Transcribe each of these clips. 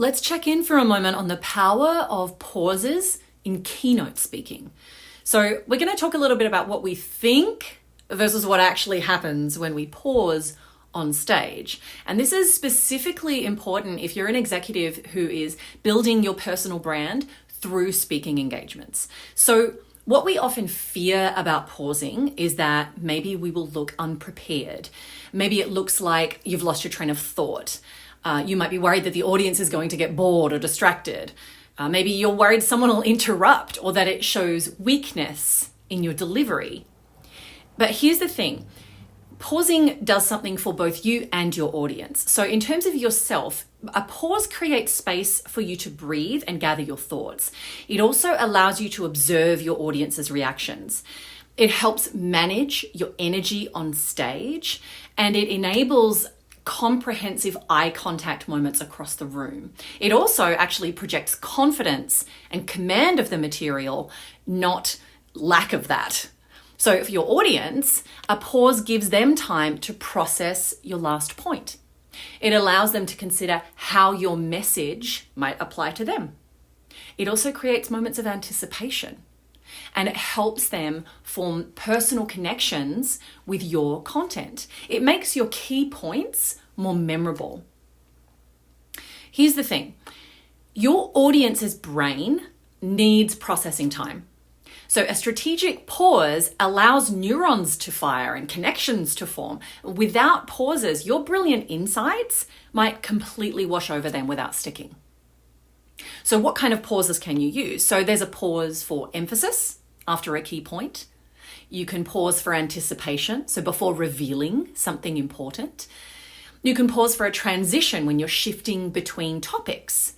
Let's check in for a moment on the power of pauses in keynote speaking. So we're going to talk a little bit about what we think versus what actually happens when we pause on stage. And this is specifically important if you're an executive who is building your personal brand through speaking engagements. So what we often fear about pausing is that maybe we will look unprepared. Maybe it looks like you've lost your train of thought. You might be worried that the audience is going to get bored or distracted. Maybe you're worried someone will interrupt or that it shows weakness in your delivery. But here's the thing. Pausing does something for both you and your audience. So in terms of yourself, a pause creates space for you to breathe and gather your thoughts. It also allows you to observe your audience's reactions. It helps manage your energy on stage, and it enables comprehensive eye contact moments across the room. It also actually projects confidence and command of the material, not lack of that. So for your audience, a pause gives them time to process your last point. It allows them to consider how your message might apply to them. It also creates moments of anticipation, and it helps them form personal connections with your content. It makes your key points more memorable. Here's the thing. Your audience's brain needs processing time. So a strategic pause allows neurons to fire and connections to form. Without pauses, your brilliant insights might completely wash over them without sticking. So what kind of pauses can you use? So there's a pause for emphasis after a key point. You can pause for anticipation, so before revealing something important. You can pause for a transition when you're shifting between topics.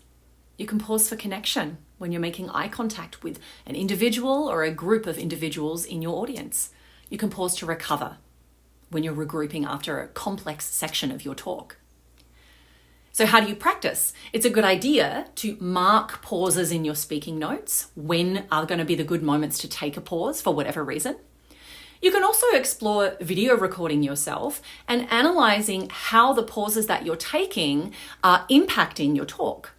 You can pause for connection when you're making eye contact with an individual or a group of individuals in your audience. You can pause to recover when you're regrouping after a complex section of your talk. So how do you practice? It's a good idea to mark pauses in your speaking notes. When are going to be the good moments to take a pause for whatever reason? You can also explore video recording yourself and analyzing how the pauses that you're taking are impacting your talk.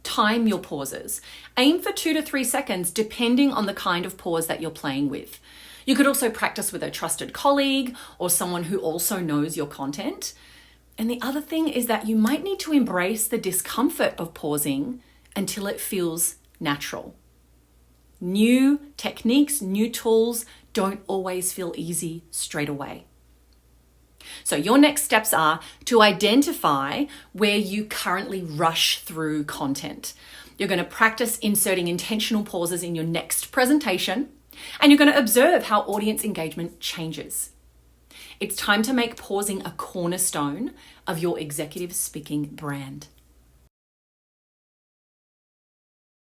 Time your pauses. Aim for 2 to 3 seconds depending on the kind of pause that you're playing with. You could also practice with a trusted colleague or someone who also knows your content. And the other thing is that you might need to embrace the discomfort of pausing until it feels natural. New techniques, new tools don't always feel easy straight away. So your next steps are to identify where you currently rush through content. You're going to practice inserting intentional pauses in your next presentation, and you're going to observe how audience engagement changes. It's time to make pausing a cornerstone of your executive speaking brand.